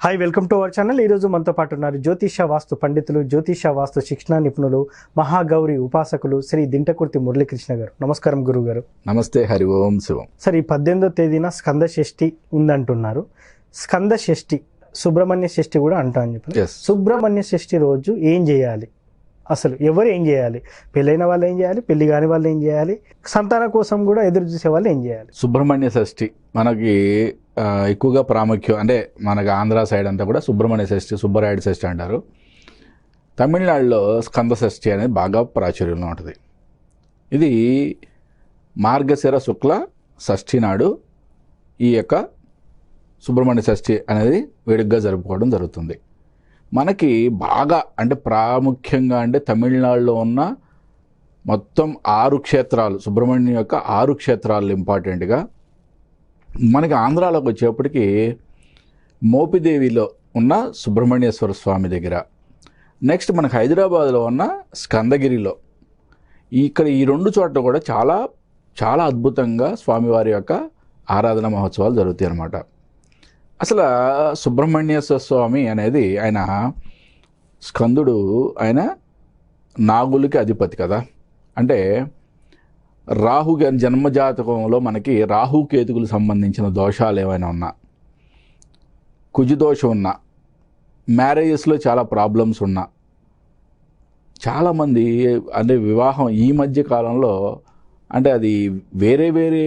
Hi, welcome to our channel. ఈరోజు మనతో పాటు ఉన్నారు జ్యోతిష వాస్తు పండితులు, జ్యోతిష వాస్తు శిక్షణ నిపుణులు, మహాగౌరి ఉపాసకులు శ్రీ దింటకుర్తి మురళీకృష్ణ గారు. నమస్కారం గురువు గారు. నమస్తే. హరి ఓం శివం. సార్, ఈ 18వ తేదీన స్కంద షష్ఠి ఉందంటున్నారు. స్కంద షష్ఠి, సుబ్రహ్మణ్య షష్ఠి కూడా అంటా అని చెప్పి, సుబ్రహ్మణ్య షష్ఠి రోజు ఏం చేయాలి? అసలు ఎవరు ఏం చేయాలి? పెళ్ళైన వాళ్ళు ఏం చేయాలి? పెళ్లి కాని వాళ్ళు ఏం చేయాలి? సంతానం కోసం కూడా ఎదురు చూసే వాళ్ళు ఏం చేయాలి? సుబ్రహ్మణ్య షష్ఠి మనకి ఎక్కువగా ప్రాముఖ్యం. అంటే మనకి ఆంధ్ర సైడ్ అంతా కూడా సుబ్రహ్మణ్య షష్ఠి, సుబ్బరాయుడు షష్ఠి అంటారు. తమిళనాడులో స్కంద షష్ఠి అనేది బాగా ప్రాచుర్యంలో ఉంటుంది. ఇది మార్గశిర శుక్ల షష్ఠి నాడు ఈ యొక్క సుబ్రహ్మణ్య షష్ఠి అనేది వేడుకగా జరుపుకోవడం జరుగుతుంది. మనకి బాగా అంటే ప్రాముఖ్యంగా అంటే తమిళనాడులో ఉన్న మొత్తం 6 క్షేత్రాలు, సుబ్రహ్మణ్యం యొక్క 6 క్షేత్రాలు ఇంపార్టెంట్గా. మనకి ఆంధ్రాలోకి వచ్చేప్పటికి మోపిదేవిలో ఉన్న సుబ్రహ్మణ్యేశ్వర స్వామి దగ్గర, నెక్స్ట్ మనకు హైదరాబాద్లో ఉన్న స్కందగిరిలో, ఇక్కడ ఈ 2 చోట్ల కూడా చాలా చాలా అద్భుతంగా స్వామివారి యొక్క ఆరాధన మహోత్సవాలు జరుగుతాయి అన్నమాట. అసలు సుబ్రహ్మణ్యేశ్వర స్వామి అనేది ఆయన స్కందుడు, ఆయన నాగులకి అధిపతి కదా. అంటే రాహు జన్మజాతకంలో మనకి రాహుకేతుకులకు సంబంధించిన దోషాలు ఏమైనా ఉన్నా, కుజదోషం ఉన్నా, మ్యారేజెస్లో చాలా ప్రాబ్లమ్స్ ఉన్నా, చాలామంది అంటే వివాహం ఈ మధ్య కాలంలో అంటే అది వేరే వేరే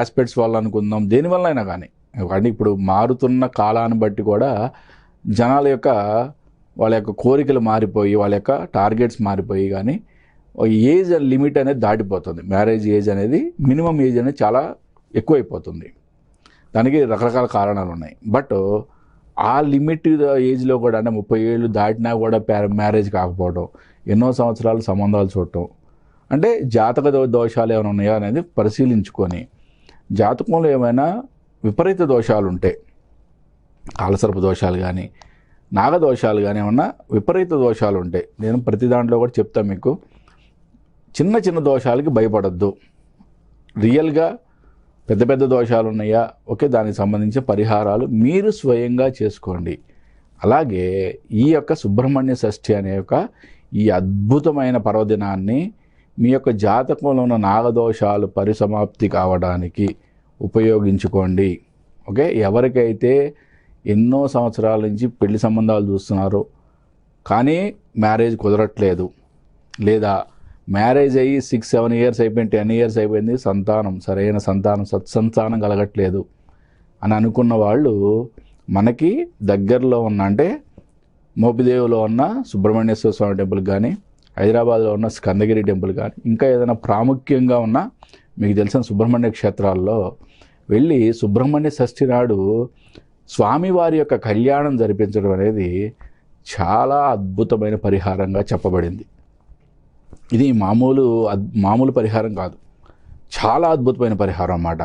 ఆస్పెక్ట్స్ వల్ల అనుకుందాం, దేనివల్ల అయినా కానీ, అంటే ఇప్పుడు మారుతున్న కాలాన్ని బట్టి కూడా జనాల యొక్క వాళ్ళ యొక్క కోరికలు మారిపోయి, వాళ్ళ యొక్క టార్గెట్స్ మారిపోయి, కానీ ఏజ్ లిమిట్ అనేది దాటిపోతుంది. మ్యారేజ్ ఏజ్ అనేది, మినిమం ఏజ్ అనేది చాలా ఎక్కువైపోతుంది. దానికి రకరకాల కారణాలు ఉన్నాయి. బట్ ఆ లిమిట్ ఏజ్లో కూడా, అంటే 30 ఏళ్ళు దాటినా కూడా మ్యారేజ్ కాకపోవడం, ఎన్నో సంవత్సరాలు సంబంధాలు చూడటం, అంటే జాతక దోషాలు ఏమైనా ఉన్నాయా అనేది పరిశీలించుకొని, జాతకంలో ఏమైనా విపరీత దోషాలు ఉంటే, కాలసర్ప దోషాలు కానీ నాగదోషాలు కానీ ఏమన్నా విపరీత దోషాలు ఉంటే, నేను ప్రతి దాంట్లో కూడా చెప్తాను మీకు, చిన్న చిన్న దోషాలకి భయపడద్దు. రియల్గా పెద్ద పెద్ద దోషాలు ఉన్నాయా, ఓకే, దానికి సంబంధించిన పరిహారాలు మీరు స్వయంగా చేసుకోండి. అలాగే ఈ యొక్క సుబ్రహ్మణ్య షష్ఠి అనే యొక్క ఈ అద్భుతమైన పర్వదినాన్ని మీ యొక్క జాతకంలో ఉన్న నాగదోషాలు పరిసమాప్తి కావడానికి ఉపయోగించుకోండి. ఓకే, ఎవరికైతే ఎన్నో సంవత్సరాల నుంచి పెళ్లి సంబంధాలు చూస్తున్నారో కానీ మ్యారేజ్ కుదరట్లేదు, లేదా మ్యారేజ్ అయ్యి 6-7 ఇయర్స్ అయిపోయింది, 10 ఇయర్స్ అయిపోయింది, సరైన సంతానం సత్సంతానం కలగట్లేదు అని అనుకున్న వాళ్ళు మనకి దగ్గరలో ఉన్న, అంటే మోపిదేవిలో ఉన్న సుబ్రహ్మణ్యేశ్వర స్వామి టెంపుల్ కానీ, హైదరాబాద్లో ఉన్న స్కందగిరి టెంపుల్ కానీ, ఇంకా ఏదైనా ప్రాముఖ్యంగా ఉన్న మీకు తెలిసిన సుబ్రహ్మణ్య క్షేత్రాల్లో వెళ్ళి సుబ్రహ్మణ్య షష్ఠి నాడు స్వామివారి యొక్క కళ్యాణం జరిపించడం అనేది చాలా అద్భుతమైన పరిహారంగా చెప్పబడింది. ఇది మామూలు పరిహారం కాదు, చాలా అద్భుతమైన పరిహారం అన్నమాట.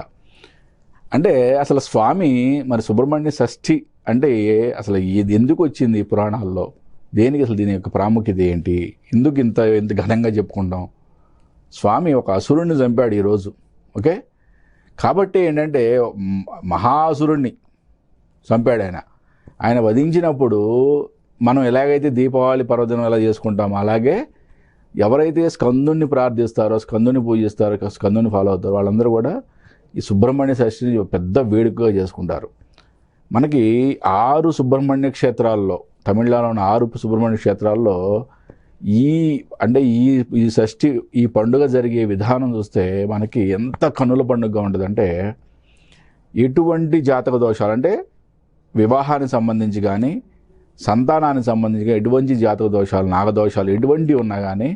అంటే అసలు స్వామి మరి సుబ్రహ్మణ్య షష్ఠి అంటే అసలు ఇది ఎందుకు వచ్చింది ఈ పురాణాల్లో, దేనికి అసలు దీని యొక్క ప్రాముఖ్యత ఏంటి, ఎందుకు ఇంత ఘనంగా చెప్పుకుంటాం? స్వామి ఒక అసురుణ్ణి చంపాడు ఈరోజు, ఓకే. కాబట్టి ఏంటంటే మహాసురుణ్ణి చంపాడు ఆయన వధించినప్పుడు మనం ఎలాగైతే దీపావళి పర్వదినం ఎలా చేసుకుంటామో, అలాగే ఎవరైతే స్కందుని ప్రార్థిస్తారో, స్కందుని పూజిస్తారో, స్కందుని ఫాలో అవుతారో వాళ్ళందరూ కూడా ఈ సుబ్రహ్మణ్య షష్ఠిని పెద్ద వేడుకగా చేసుకుంటారు. మనకి 6 సుబ్రహ్మణ్య క్షేత్రాల్లో, తమిళనాడులో ఉన్న 6 సుబ్రహ్మణ్య క్షేత్రాల్లో ఈ షష్ఠి, ఈ పండుగ జరిగే విధానం చూస్తే మనకి ఎంత కన్నుల పండుగగా ఉంటుందంటే, ఎటువంటి జాతక దోషాలు, అంటే వివాహానికి సంబంధించి కానీ, సంతానానికి సంబంధించి ఎటువంటి జాతక దోషాలు, నాగదోషాలు ఎటువంటి ఉన్నా కానీ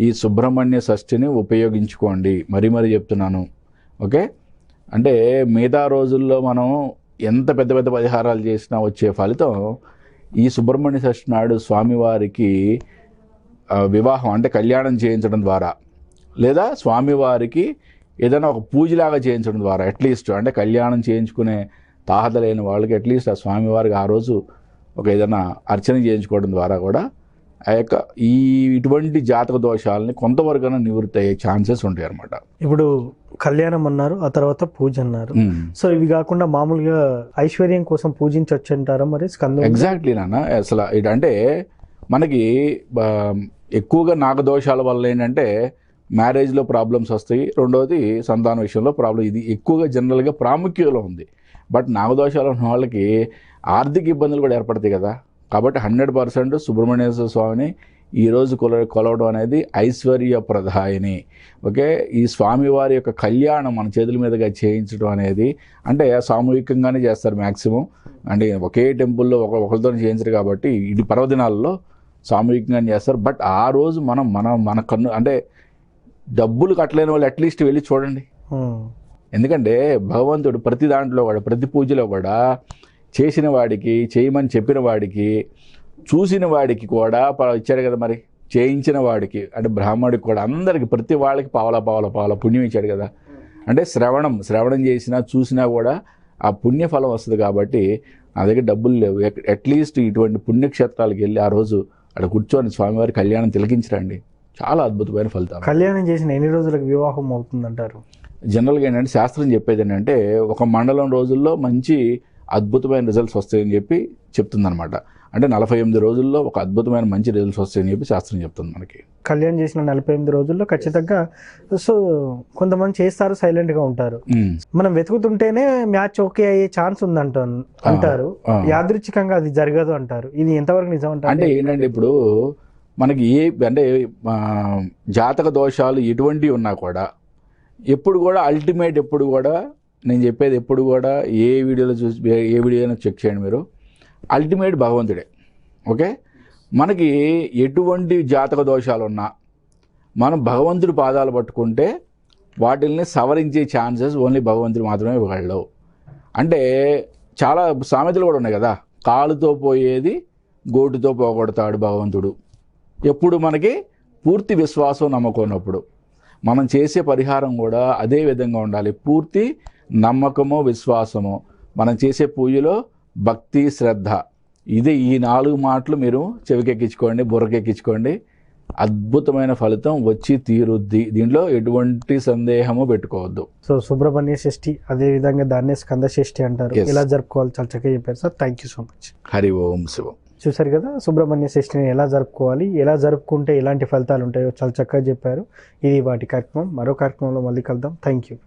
ఈ సుబ్రహ్మణ్య షష్ఠిని ఉపయోగించుకోండి. మరీ చెప్తున్నాను, ఓకే. అంటే మిగతా రోజుల్లో మనం ఎంత పెద్ద పెద్ద పరిహారాలు చేసినా వచ్చే ఫలితం ఈ సుబ్రహ్మణ్య షష్ఠి నాడు స్వామివారికి వివాహం, అంటే కళ్యాణం చేయించడం ద్వారా, లేదా స్వామివారికి ఏదైనా ఒక పూజలాగా చేయించడం ద్వారా, అట్లీస్ట్ అంటే కళ్యాణం చేయించుకునే తాహత లేని వాళ్ళకి అట్లీస్ట్ ఆ స్వామివారికి ఆ రోజు ఒక ఏదైనా అర్చన చేయించుకోవడం ద్వారా కూడా ఆ యొక్క ఇటువంటి జాతక దోషాలని కొంతవరకైనా నివృత్తి అయ్యే ఛాన్సెస్ ఉంటాయి అన్నమాట. ఇప్పుడు కళ్యాణం అన్నారు, ఆ తర్వాత పూజ అన్నారు. సో ఇవి కాకుండా మామూలుగా ఐశ్వర్యం కోసం పూజించవచ్చు అంటారా మరి స్కందం? ఎగ్జాక్ట్లీ నాన్న. అసలు అంటే మనకి ఎక్కువగా నాగదోషాల వల్ల ఏంటంటే మ్యారేజ్లో ప్రాబ్లమ్స్ వస్తాయి, రెండవది సంతాన విషయంలో ప్రాబ్లం. ఇది ఎక్కువగా జనరల్గా ప్రాముఖ్యంలో ఉంది. బట్ నాగదోషాలు ఉన్న వాళ్ళకి ఆర్థిక ఇబ్బందులు కూడా ఏర్పడతాయి కదా. కాబట్టి 100% సుబ్రహ్మణ్యేశ్వర స్వామిని ఈరోజు కొలవడం అనేది ఐశ్వర్యప్రదాయని. ఓకే, ఈ స్వామివారి యొక్క కళ్యాణం మన చేతుల మీదుగా చేయించడం అనేది అంటే సామూహికంగానే చేస్తారు మ్యాక్సిమం. అంటే ఒకే టెంపుల్లో ఒకరితో చేయించరు కాబట్టి ఇది పర్వదినాల్లో సామూహికంగానే చేస్తారు. బట్ ఆ రోజు మన కన్ను అంటే డబ్బులు కట్టలేని వాళ్ళు అట్లీస్ట్ వెళ్ళి చూడండి. ఎందుకంటే భగవంతుడు ప్రతి దాంట్లో కూడా, ప్రతి పూజలో కూడా చేసిన వాడికి, చేయమని చెప్పిన వాడికి, చూసిన వాడికి కూడా ఇచ్చాడు కదా. మరి చేయించిన వాడికి అంటే బ్రాహ్మడికి కూడా, అందరికి ప్రతి వాళ్ళకి పావల పుణ్యం ఇచ్చాడు కదా. అంటే శ్రవణం చేసినా చూసినా కూడా ఆ పుణ్యఫలం వస్తుంది. కాబట్టి నా దగ్గర డబ్బులు లేవు, అట్లీస్ట్ ఇటువంటి పుణ్యక్షేత్రాలకు వెళ్ళి ఆ రోజు అక్కడ కూర్చొని స్వామివారి కళ్యాణం తిలకించరండి. చాలా అద్భుతమైన ఫలితం. కళ్యాణం చేసిన ఎన్ని రోజులకు వివాహం అవుతుందంటారు? జనరల్గా ఏంటంటే శాస్త్రం చెప్పేది ఏంటంటే ఒక మండలం రోజుల్లో మంచి అద్భుతమైన రిజల్ట్స్ వస్తాయని చెప్పి చెప్తుందనమాట. అంటే 48 రోజుల్లో ఒక అద్భుతమైన మంచి రిజల్ట్స్ వస్తాయని చెప్పి శాస్త్రం చెప్తుంది మనకి. కళ్యాణం చేసిన 48 రోజుల్లో ఖచ్చితంగా. సో కొంతమంది చేస్తారు, సైలెంట్గా ఉంటారు. మనం వెతుకుతుంటేనే మ్యాచ్ ఓకే అయ్యే ఛాన్స్ అంటారు. యాదృచ్ఛికంగా అది జరగదు అంటారు. ఇది ఎంతవరకు నిజం అంటారు? అంటే ఏంటంటే ఇప్పుడు మనకి అంటే జాతక దోషాలు ఎటువంటివి ఉన్నా కూడా ఎప్పుడు కూడా అల్టిమేట్, ఎప్పుడు కూడా నేను చెప్పేది ఎప్పుడు కూడా ఏ వీడియోలో చూసి ఏ వీడియోలో చెక్ చేయండి మీరు, అల్టిమేట్ భగవంతుడే. ఓకే, మనకి ఎటువంటి జాతక దోషాలు ఉన్నా మనం భగవంతుడి పాదాలు పట్టుకుంటే వాటిల్ని సవరించే ఛాన్సెస్ ఓన్లీ భగవంతుడు మాత్రమే ఇవ్వగలవు. అంటే చాలా సామెతలు కూడా ఉన్నాయి కదా, కాలుతో పోయేది గోటుతో పోగొడతాడు భగవంతుడు. ఎప్పుడు మనకి పూర్తి విశ్వాసం, నమ్మకం ఉన్నప్పుడు మనం చేసే పరిహారం కూడా అదే విధంగా ఉండాలి. పూర్తి నమ్మకము, విశ్వాసము, మనం చేసే పూజలో భక్తి, శ్రద్ధ, ఇది ఈ 4 మాటలు మీరు చెవికెక్కించుకోండి, బుర్రకెక్కించుకోండి. అద్భుతమైన ఫలితం వచ్చి తీరుద్ది. దీంట్లో ఎటువంటి సందేహము పెట్టుకోవద్దు. సో సుబ్రహ్మణ్య షష్ఠి, అదే విధంగా దాన్నే స్కంద షష్ఠి అంటారు. ఎలా జరుపుకోవాలి చాలా చక్కగా చెప్పారు sir. Thank you so much. Hari Om Shivam. చూసారు కదా సుబ్రహ్మణ్య షష్ఠిని ఎలా జరుపుకోవాలి, ఎలా జరుపుకుంటే ఎలాంటి ఫలితాలు ఉంటాయో చాలా చక్కగా చెప్పారు. ఇది వాటి కార్యక్రమం. మరో కార్యక్రమంలో మళ్ళీ కలుద్దాం. Thank you.